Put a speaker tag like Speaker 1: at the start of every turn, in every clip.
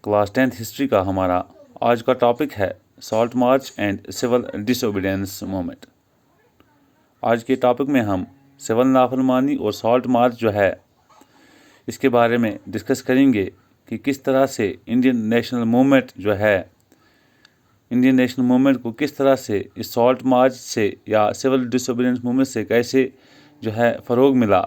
Speaker 1: Class 10th history का हमारा आज का टॉपिक है salt march and civil disobedience movement. आज के टॉपिक में हम सिविल नाफरमानी और सॉल्ट मार्च जो है इसके बारे में डिस्कस करेंगे कि किस तरह से इंडियन नेशनल मूवमेंट को किस तरह से इस सॉल्ट मार्च से या सिविल डिसोबीडियंस मूवमेंट से कैसे जो है फ़रोग मिला,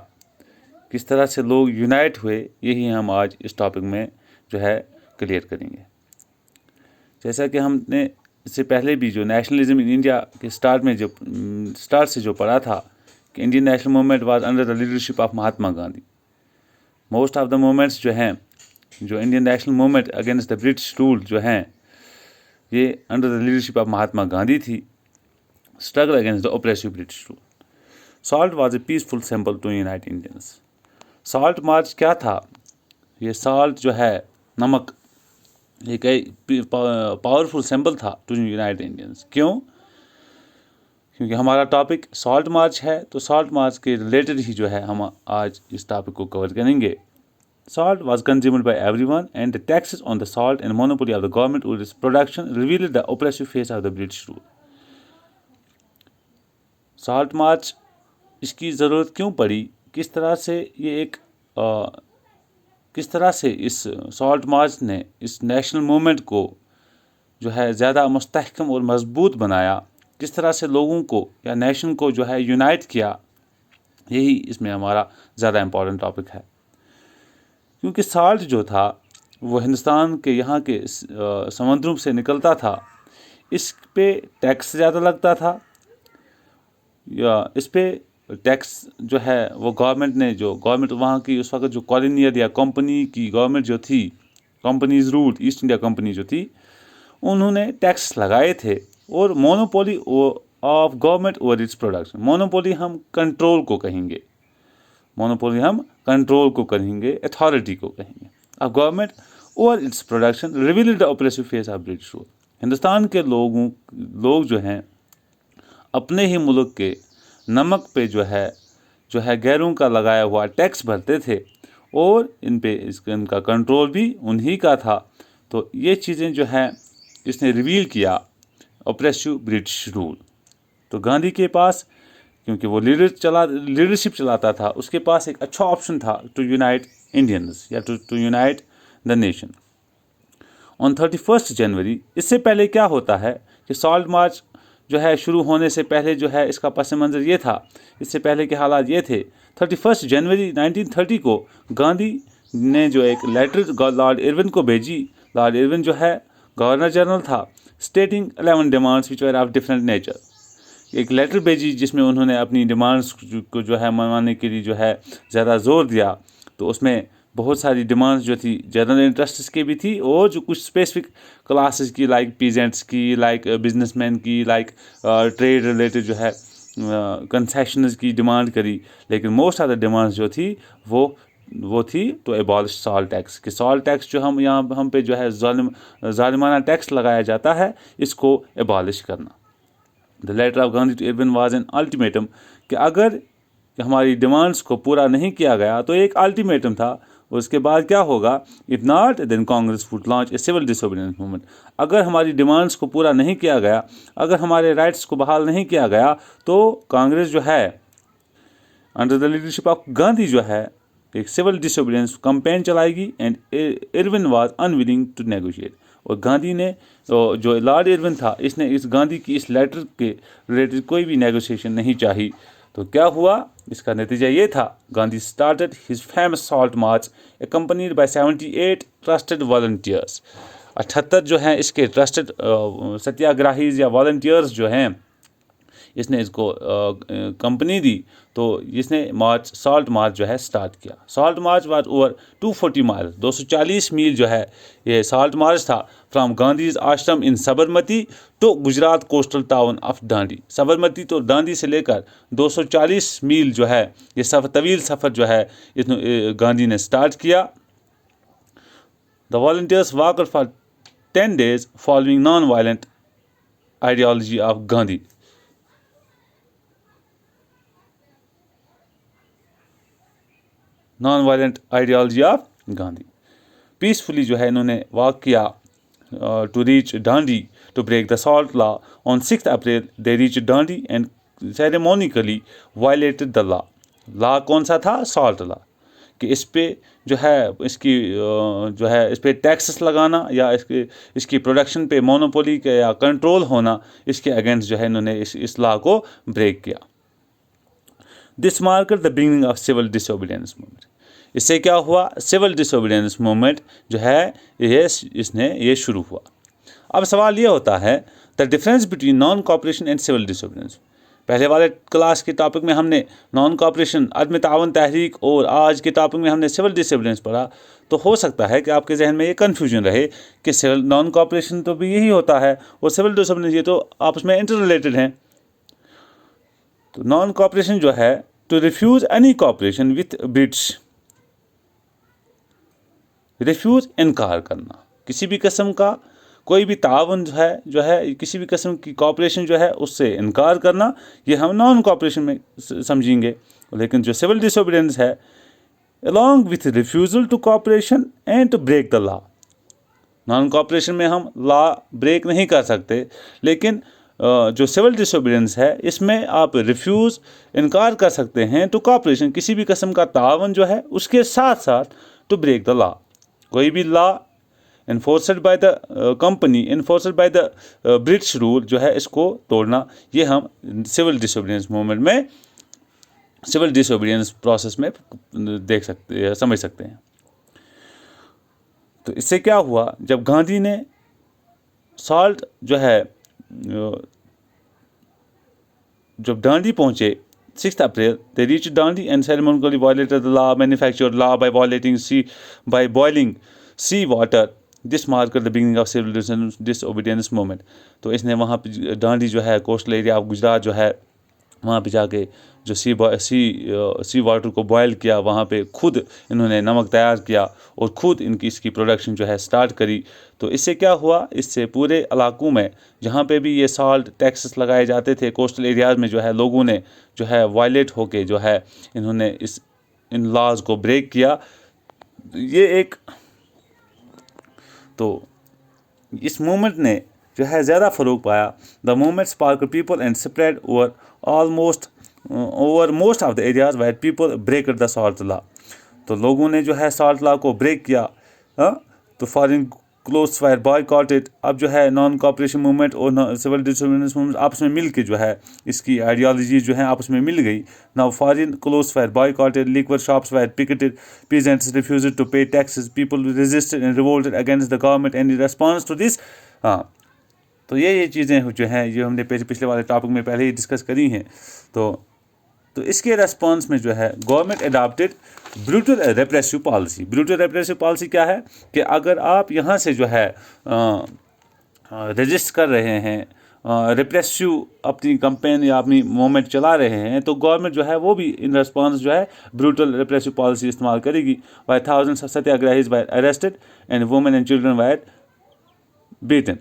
Speaker 1: किस तरह से लोग यूनाइट हुए, यही हम आज इस टॉपिक में जो है क्लियर करेंगे। जैसा कि हमने इससे पहले भी जो नेशनलिज्म इन इंडिया के स्टार्ट से जो पढ़ा था कि Indian national movement was under the leadership of Mahatma Gandhi. Most of the movements जो हैं, जो Indian national movement against the British rule जो हैं, ये under the leadership of Mahatma Gandhi थी। Struggle against the oppressive British rule. Salt was a peaceful symbol to unite Indians. Salt march क्या था? ये सॉल्ट जो है, नमक, एक पावरफुल सिंबल था टू यूनाइट इंडियंस। क्यों? क्योंकि हमारा टॉपिक सॉल्ट मार्च है, तो सॉल्ट मार्च के रिलेटेड ही जो है हम आज इस टॉपिक को कवर करेंगे। Salt was consumed by everyone, and the taxes on the salt and monopoly of the government with its production revealed the oppressive face of the British rule. Salt March इसकी ज़रूरत क्यों पड़ी? किस तरह से इस सॉल्ट मार्च ने इस नेशनल मूवमेंट को जो है ज़्यादा मुस्तहकम और मजबूत बनाया, किस तरह से लोगों को या नेशन को जो है यूनाइट किया, यही इसमें हमारा ज़्यादा इम्पॉर्टेंट टॉपिक है। क्योंकि साल्ट जो था वो हिंदुस्तान के यहाँ के समुद्रों से निकलता था, इस पे टैक्स ज़्यादा लगता था, या इस पे टैक्स जो है वो गवर्नमेंट वहाँ की उस वक्त जो कॉलोनियल या कंपनी की गवर्नमेंट जो थी, companies rule, east India company जो थी, उन्होंने टैक्स लगाए थे। और monopoly of government over its production, monopoly हम कंट्रोल को कहेंगे, अथॉरिटी को कहेंगे, अब government over its production revealed the oppressive face of British rule. Hindustan के लोग जो हैं अपने ही मुल्क के नमक पे जो है गैरों का लगाया हुआ टैक्स भरते थे, और इनका कंट्रोल भी उन्हीं का था। तो ये चीज़ें जो हैं इसने रिवील किया ऑपरेसिव ब्रिटिश रूल। तो गांधी के पास, क्योंकि वो लीडरशिप चलाता था, उसके पास एक अच्छा ऑप्शन था टू यूनाइट इंडियंस या to unite the nation. On 31 January, इससे पहले क्या होता है कि सॉल्ट मार्च जो है शुरू होने से पहले जो है इसका पस मंज़र ये था, इससे पहले के हालात ये थे। 31 जनवरी 1930 को गांधी ने जो एक लेटर लॉर्ड इरविन को भेजी। लॉर्ड इरविन जो है गवर्नर जनरल था, स्टेटिंग 11 demands which were of different nature. एक लेटर भेजी जिसमें उन्होंने अपनी डिमांड्स को जो है मनवाने के लिए जो है ज़्यादा जोर दिया। तो उसमें बहुत सारी डिमांड्स जो थी जनरल इंटरेस्ट्स की भी थी, और जो कुछ स्पेसिफिक क्लासेस की, लाइक पीजेंट्स की, लाइक बिजनेसमैन की, लाइक ट्रेड रिलेटेड जो है कंसेशंस की डिमांड करी। लेकिन मोस्ट ऑफ द डिमांड्स जो थी वो थी टू एबॉलिश सॉल्ट टैक्स, कि सॉल्ट टैक्स जो हम पे जो है जालिमाना टैक्स लगाया जाता है, इसको एबॉलिश करना। The letter of Gandhi to Irwin was an ultimatum, कि अगर हमारी डिमांड्स को पूरा नहीं किया गया तो एक अल्टीमेटम था। उसके बाद क्या होगा? If not then Congress would launch a civil disobedience movement. अगर हमारी डिमांड्स को पूरा नहीं किया गया, अगर हमारे राइट्स को बहाल नहीं किया गया, तो कांग्रेस जो है under the leadership of Gandhi जो है एक सिविल डिसोबीडियंस कैंपेन चलाएगी। And Irwin was unwilling to negotiate. और गांधी ने, जो लॉर्ड इरविन था, इसने इस गांधी की इस लेटर के रिलेटेड कोई भी नेगोशिएशन नहीं चाही। तो क्या हुआ? इसका नतीजा ये था, Gandhi started his famous salt march accompanied by 78 trusted volunteers. 78 जो हैं इसके ट्रस्टेड सत्याग्राहीज या वॉलंटियर्स जो हैं, इसने इसको कंपनी दी। तो इसने सॉल्ट मार्च जो है स्टार्ट किया। Salt march was over 240 mile, 240 मील जो है ये सॉल्ट मार्च था, from Gandhi's ashram in Sabarmati to Gujarat coastal town of Dandi. Sabarmati तो दांडी से लेकर 240 मील जो है ये तवील सफ़र जो है इसने गांधी ने स्टार्ट किया। The volunteers worked for 10 days following non violent ideology of Gandhi. Non violent ideology of Gandhi. Peacefully जो है इन्होंने वॉक किया to reach Dandi to break the salt law. On 6 April they reach Dandi and ceremonially violated the law. Law कौन सा था? Salt law, कि इस पे जो है इसकी जो है इस पे टैक्सेस लगाना या इसकी प्रोडक्शन पे मोनोपोली के या कंट्रोल होना, इसके अगेंस्ट जो है इन्होंने इस लॉ को ब्रेक किया। This marked the beginning of civil disobedience movement. इससे क्या हुआ? सिविल डिसोबीडियंस मूवमेंट जो है ये शुरू हुआ। अब सवाल ये होता है the difference between non cooperation and civil disobedience. पहले वाले क्लास के टॉपिक में हमने नॉन कॉपरेशन, अदम तावन तहरीक, और आज के टॉपिक में हमने सिविल डिसोबीडियंस पढ़ा। तो हो सकता है कि आपके जहन में ये कन्फ्यूजन रहे कि सिविल नॉन कॉपरेशन तो भी यही होता है और सिविल डिसोबीडियंस ये तो आपस में इंटर रिलेटेड हैं। तो नॉन कॉपरेशन जो है to refuse any cooperation with British, refuse इनकार करना, किसी भी किस्म का कोई भी तावन जो है किसी भी किस्म की कॉपरेशन जो है उससे इनकार करना, ये हम नॉन कॉपरेशन में समझेंगे। लेकिन जो सिविल डिसोबीडियंस है along with refusal to cooperation and to break the law. Non cooperation में हम लॉ ब्रेक नहीं कर सकते, लेकिन जो सिविल डिसोबीडियंस है इसमें आप रिफ्यूज़ इनकार कर सकते हैं टू कॉपरेशन, किसी भी किस्म का तावन जो है उसके साथ साथ टू ब्रेक द लॉ। कोई भी law enforced by the company, enforced by the British rule जो है इसको तोड़ना, ये हम सिविल डिसोबीडियंस मूवमेंट में, सिविल डिसोबीडियंस प्रोसेस में देख सकते हैं, समझ सकते हैं। तो इससे क्या हुआ? जब गांधी ने सॉल्ट जो है जब डांडी पहुंचे 6 April they reach Dandi and ceremonially violated the law, manufactured law by boiling sea water. This marked the beginning of civil disobedience movement. तो इसने वहाँ पे डांडी जो है कोस्टल एरिया ऑफ गुजरात जो है वहाँ पे जाके जो सी वाटर को बॉयल किया, वहाँ पे खुद इन्होंने नमक तैयार किया और खुद इसकी प्रोडक्शन जो है स्टार्ट करी। तो इससे क्या हुआ? इससे पूरे इलाकों में जहाँ पे भी ये सॉल्ट टैक्सेस लगाए जाते थे कोस्टल एरियाज़ में जो है लोगों ने जो है वायलेट होके जो है इन्होंने इन लॉज को ब्रेक किया। ये एक तो इस मूवमेंट ने जो है ज़्यादा फ़रोग पाया। The movement spark people and spread over most of the areas where people break the salt law. तो लोगों ने जो है सॉल्ट लॉ को ब्रेक किया। तो फॉरेन क्लोथ्स वेयर बॉयकॉटेड। अब जो है नॉन कॉपरेशन मूवमेंट और सिविल डिसोबीडियंस मूवमेंट आपस में मिल के जो है इसकी आइडियोलॉजी जो है आपस में मिल गई। Now foreign clothes were boycotted, liquor shops were picketed, peasants refused to pay taxes, people resisted and revolted against the government and in response to this. हाँ, तो ये चीज़ें जो हैं ये हमने पिछले वाले टॉपिक में पहले ही डिस्कस करी हैं। तो इसके रेस्पॉन्स में जो है government adopted brutal repressive policy. Brutal repressive policy क्या है कि अगर आप यहाँ से जो है रजिस्ट कर रहे हैं, रिप्रेसिव अपनी कंपेन या अपनी मूवमेंट चला रहे हैं, तो गवर्नमेंट जो है वो भी इन रेस्पॉन्स जो है ब्रूटल रेप्रेसिव पॉलिसी इस्तेमाल करेगी। By thousands of satyagrahis were arrested and women and children were beaten.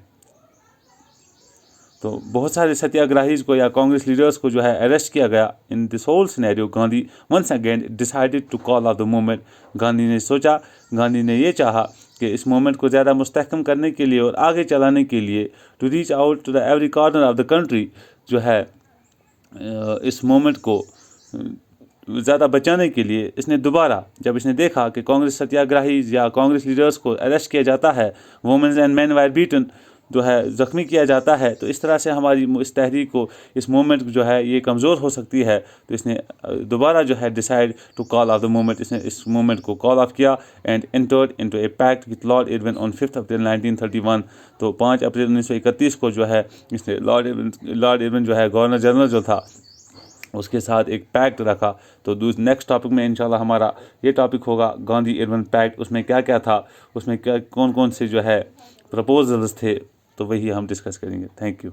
Speaker 1: तो बहुत सारे सत्याग्रहीज को या कांग्रेस लीडर्स को जो है अरेस्ट किया गया। In this whole scenario Gandhi once again decided to call off the movement. Gandhi ने ये चाहा कि इस मूवमेंट को ज़्यादा मुस्तहकम करने के लिए और आगे चलाने के लिए to reach out to the every corner of the country, जो है इस मूवमेंट को ज़्यादा बचाने के लिए इसने दोबारा जब इसने देखा कि कांग्रेस सत्याग्रही या कांग्रेस लीडर्स को अरेस्ट किया जाता है, womens and man were beaten, जो है ज़ख्मी किया जाता है, तो इस तरह से हमारी इस तहरीक को, इस मूवमेंट जो है ये कमज़ोर हो सकती है। तो इसने दोबारा जो है decide to call off the movement, इसने इस मूवमेंट को कॉल ऑफ किया and entered into a pact with Lord Irwin on 5 April 1931। तो 5 अप्रैल 1931 को जो है इसने लॉर्ड इरविन जो है गवर्नर जनरल जो था उसके साथ एक पैक्ट रखा। तो नेक्स्ट टॉपिक में इंशाल्लाह हमारा ये टॉपिक होगा गांधी इरविन पैक्ट। उसमें क्या क्या था, उसमें क्या कौन कौन से जो है प्रपोजल्स थे, तो वही हम डिस्कस करेंगे। Thank you.